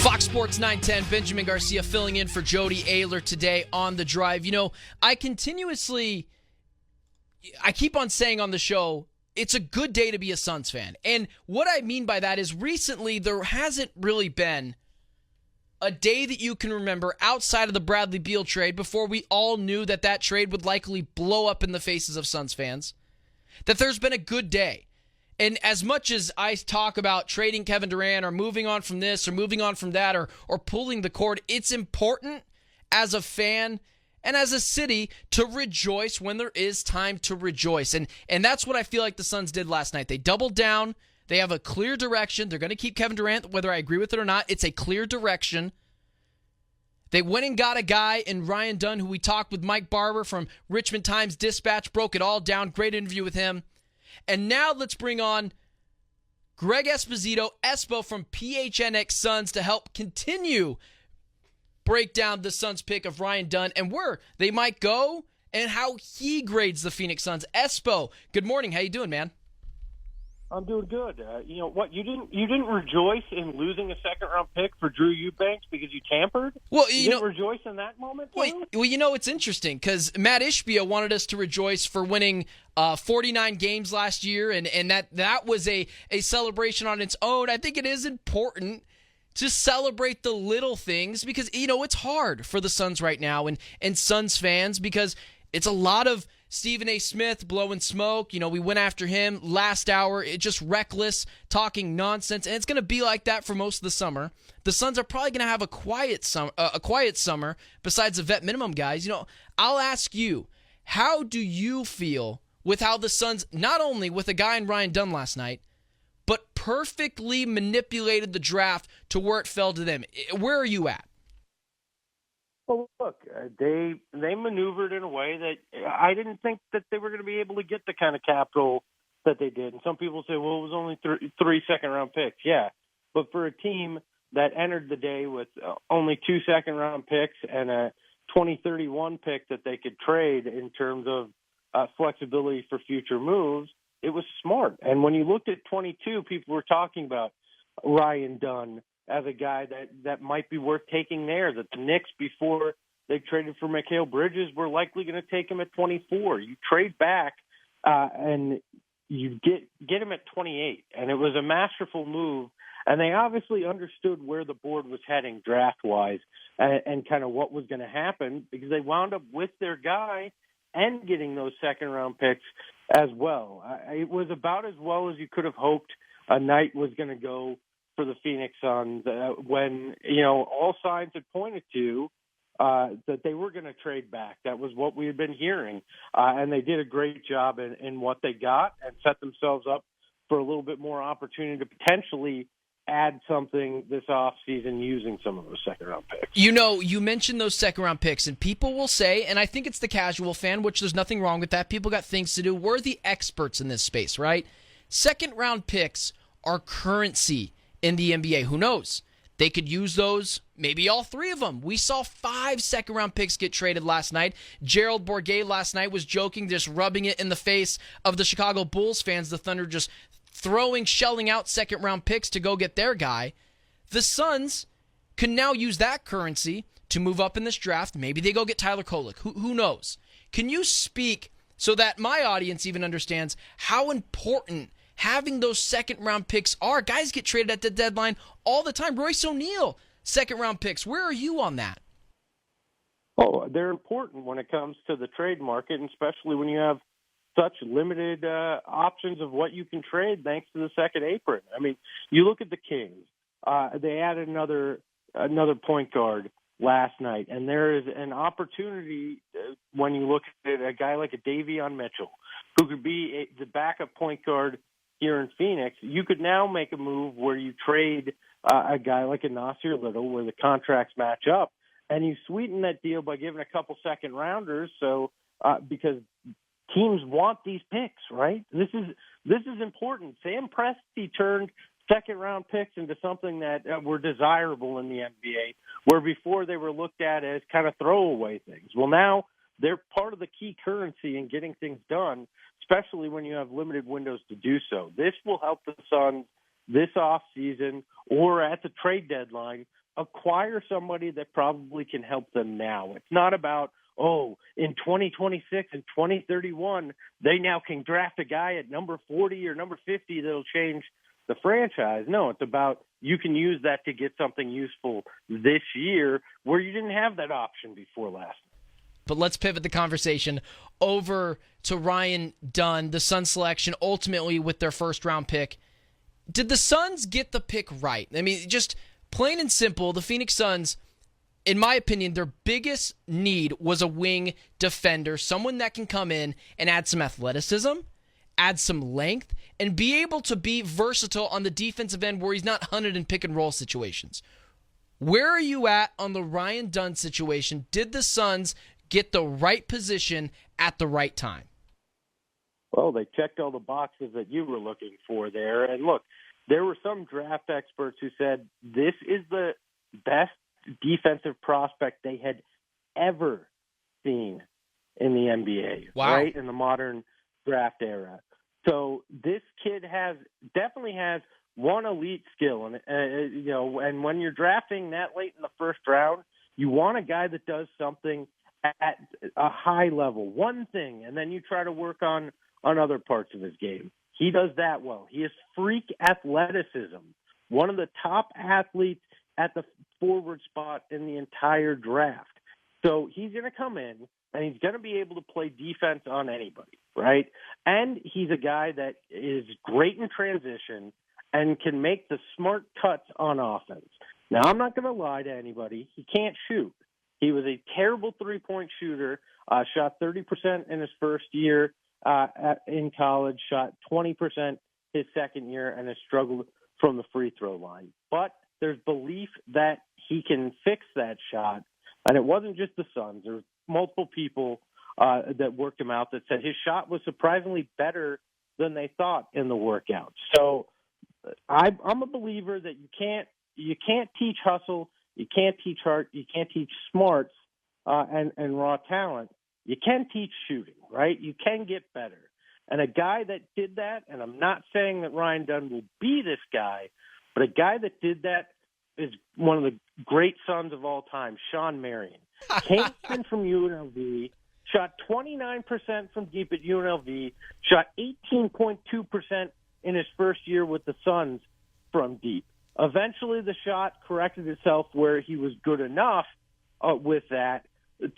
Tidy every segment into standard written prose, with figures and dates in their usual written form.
Fox Sports 910, Benjamin Garcia filling in for Jody Ayler today on The Drive. You know, I keep on saying on the show, it's a good day to be a Suns fan. And what I mean by that is recently there hasn't really been a day that you can remember outside of the Bradley Beal trade before we all knew that that trade would likely blow up in the faces of Suns fans, that there's been a good day. And as much as I talk about trading Kevin Durant or moving on from this or moving on from that or pulling the cord, it's important as a fan and as a city to rejoice when there is time to rejoice. And that's what I feel like the Suns did last night. They doubled down. They have a clear direction. They're going to keep Kevin Durant, whether I agree with it or not. It's a clear direction. They went and got a guy in Ryan Dunn, who we talked with Mike Barber from Richmond Times-Dispatch, broke it all down. Great interview with him. And now let's bring on Greg Esposito, ESPO from PHNX Suns, to help continue break down the Suns pick of Ryan Dunn and where they might go and how he grades the Phoenix Suns. Espo, good morning. How you doing, man? I'm doing good. You know what? You didn't rejoice in losing a second-round pick for Drew Eubanks because you tampered? Well, you didn't rejoice in that moment, too? Well, you know, it's interesting because Matt Ishbia wanted us to rejoice for winning 49 games last year, and that was a celebration on its own. I think it is important to celebrate the little things because, you know, it's hard for the Suns right now and Suns fans because it's a lot of Stephen A. Smith blowing smoke. You know, we went after him last hour. It just reckless, talking nonsense, and it's going to be like that for most of the summer. The Suns are probably going to have a quiet summer besides the vet minimum guys. You know, I'll ask you, how do you feel with how the Suns, not only with a guy in Ryan Dunn last night, but perfectly manipulated the draft to where it fell to them? Where are you at? Well, look, they maneuvered in a way that I didn't think that they were going to be able to get the kind of capital that they did. And some people say, well, it was only three second-round picks. Yeah, but for a team that entered the day with only 2 second-round picks and a 2031 pick that they could trade in terms of flexibility for future moves, it was smart. And when you looked at 22, people were talking about Ryan Dunn as a guy that might be worth taking there, that the Knicks, before they traded for Mikal Bridges, were likely going to take him at 24. You trade back and you get him at 28. And it was a masterful move. And they obviously understood where the board was heading draft-wise and kind of what was going to happen because they wound up with their guy and getting those second-round picks as well. It was about as well as you could have hoped a night was going to go for the Phoenix Suns when, you know, all signs had pointed to that they were going to trade back. That was what we had been hearing. And they did a great job in what they got and set themselves up for a little bit more opportunity to potentially add something this offseason using some of those second-round picks. You know, you mentioned those second-round picks, and people will say, and I think it's the casual fan, which there's nothing wrong with that. People got things to do. We're the experts in this space, right? Second-round picks are currency in the NBA. Who knows? They could use those, maybe all 3 of them. We saw 5 second-round picks get traded last night. Gerald Bourguet last night was joking, just rubbing it in the face of the Chicago Bulls fans, the Thunder just shelling out second-round picks to go get their guy. The Suns can now use that currency to move up in this draft. Maybe they go get Tyler Kolek. Who knows? Can you speak so that my audience even understands how important having those second-round picks are? Guys get traded at the deadline all the time. Royce O'Neal, second-round picks. Where are you on that? Oh, they're important when it comes to the trade market, and especially when you have such limited options of what you can trade thanks to the second apron. I mean, you look at the Kings. They added another point guard last night, and there is an opportunity when you look at a guy like a Davion Mitchell, who could be the backup point guard here in Phoenix. You could now make a move where you trade a guy like a Nasir Little where the contracts match up, and you sweeten that deal by giving a couple second rounders. So because teams want these picks, right? This is important. Sam Presti turned second-round picks into something that were desirable in the NBA, where before they were looked at as kind of throwaway things. Well, now they're part of the key currency in getting things done, especially when you have limited windows to do so. This will help the Suns this offseason or at the trade deadline acquire somebody that probably can help them now. It's not about, oh, in 2026 and 2031, they now can draft a guy at number 40 or number 50 that'll change the franchise. No, it's about you can use that to get something useful this year where you didn't have that option before last. But let's pivot the conversation over to Ryan Dunn, the Suns selection, ultimately with their first-round pick. Did the Suns get the pick right? I mean, just plain and simple, the Phoenix Suns, in my opinion, their biggest need was a wing defender, someone that can come in and add some athleticism, add some length, and be able to be versatile on the defensive end where he's not hunted in pick-and-roll situations. Where are you at on the Ryan Dunn situation? Did the Suns get the right position at the right time? Well, they checked all the boxes that you were looking for there. And look, there were some draft experts who said this is the best defensive prospect they had ever seen in the NBA, wow, right, in the modern draft era. So this kid definitely has one elite skill. And, and when you're drafting that late in the first round, you want a guy that does something at a high level, one thing, and then you try to work on other parts of his game. He does that well. He has freak athleticism, one of the top athletes at the forward spot in the entire draft. So he's going to come in, and he's going to be able to play defense on anybody, right? And he's a guy that is great in transition and can make the smart cuts on offense. Now, I'm not going to lie to anybody. He can't shoot. He was a terrible three-point shooter, shot 30% in his first year in college, shot 20% his second year, and has struggled from the free throw line. But there's belief that he can fix that shot, and it wasn't just the Suns. There were multiple people that worked him out that said his shot was surprisingly better than they thought in the workout. So I'm a believer that you can't teach hustle. You can't teach heart. You can't teach smarts and raw talent. You can teach shooting, right? You can get better. And a guy that did that, and I'm not saying that Ryan Dunn will be this guy, but a guy that did that is one of the great Suns of all time, Sean Marion. Came in from UNLV, shot 29% from deep at UNLV, shot 18.2% in his first year with the Suns from deep. Eventually, the shot corrected itself where he was good enough with that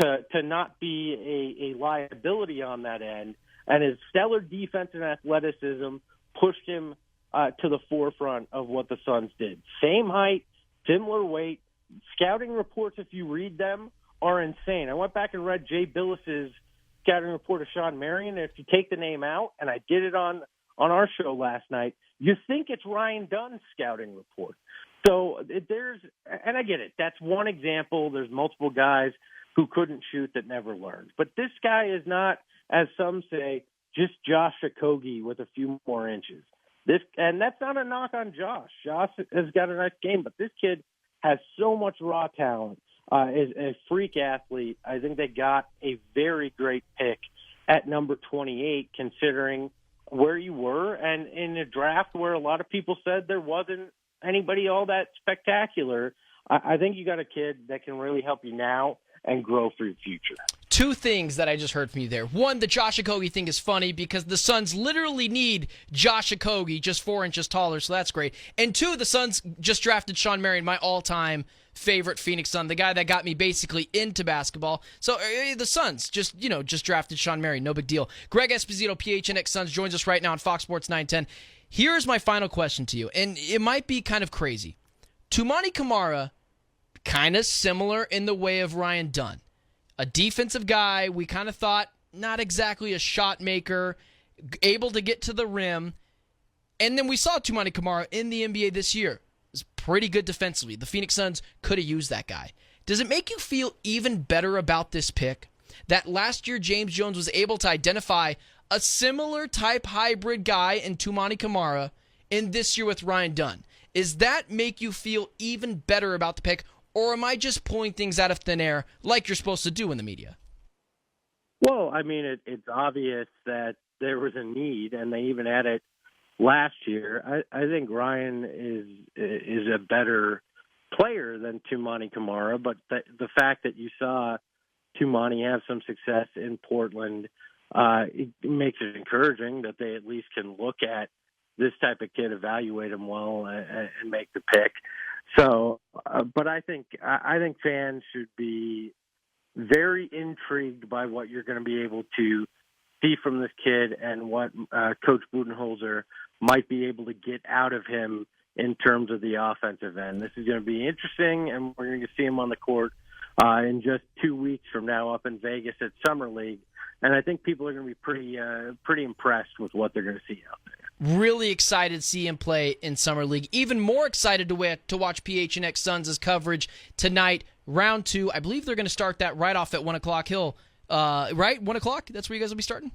to not be a liability on that end. And his stellar defense and athleticism pushed him to the forefront of what the Suns did. Same height, similar weight. Scouting reports, if you read them, are insane. I went back and read Jay Billis's scouting report of Sean Marion. And if you take the name out, and I did it on our show last night, you think it's Ryan Dunn's scouting report. So and I get it. That's one example. There's multiple guys who couldn't shoot that never learned. But this guy is not, as some say, just Josh Okogie with a few more inches. And that's not a knock on Josh. Josh has got a nice game, but this kid has so much raw talent. Is a freak athlete. I think they got a very great pick at number 28, considering where you were, and in a draft where a lot of people said there wasn't anybody all that spectacular. I think you got a kid that can really help you now and grow for your future. Two things that I just heard from you there. One, the Josh Okogie thing is funny because the Suns literally need Josh Okogie just 4 inches taller, so that's great. And two, the Suns just drafted Sean Marion, my all-time favorite Phoenix Sun, the guy that got me basically into basketball. So the Suns just drafted Sean Marion, no big deal. Greg Esposito, PHNX Suns, joins us right now on Fox Sports 910. Here's my final question to you, and it might be kind of crazy. Toumani Camara, kind of similar in the way of Ryan Dunn. A defensive guy, we kind of thought not exactly a shot maker, able to get to the rim. And then we saw Toumani Camara in the NBA this year. Was pretty good defensively. The Phoenix Suns could have used that guy. Does it make you feel even better about this pick that last year James Jones was able to identify a similar type hybrid guy in Toumani Camara in this year with Ryan Dunn? Does that make you feel even better about the pick, or am I just pulling things out of thin air like you're supposed to do in the media? Well, I mean, it's obvious that there was a need, and they even had it last year. I think Ryan is a better player than Tumani Kamara, but the fact that you saw Tumani have some success in Portland, it makes it encouraging that they at least can look at this type of kid, evaluate him well, and make the pick. So, but I think fans should be very intrigued by what you're going to be able to see from this kid and what Coach Budenholzer might be able to get out of him in terms of the offensive end. This is going to be interesting, and we're going to see him on the court in just 2 weeks from now up in Vegas at Summer League. And I think people are going to be pretty impressed with what they're going to see out there. Really excited to see him play in Summer League. Even more excited to watch PHNX Suns' coverage tonight. Round 2. I believe they're going to start that right off at 1 o'clock. Right? 1 o'clock? That's where you guys will be starting?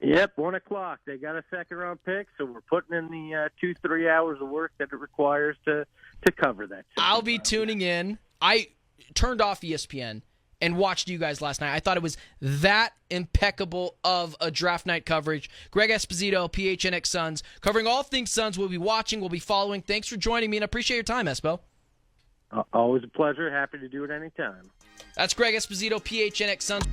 Yep, 1 o'clock. They got a second-round pick, so we're putting in the 2-3 hours of work that it requires to cover that. I'll be tuning in. I turned off ESPN and watched you guys last night. I thought it was that impeccable of a draft night coverage. Greg Esposito, PHNX Suns, covering all things Suns. We'll be watching, we'll be following. Thanks for joining me, and I appreciate your time, Espo. Always a pleasure. Happy to do it anytime. That's Greg Esposito, PHNX Suns.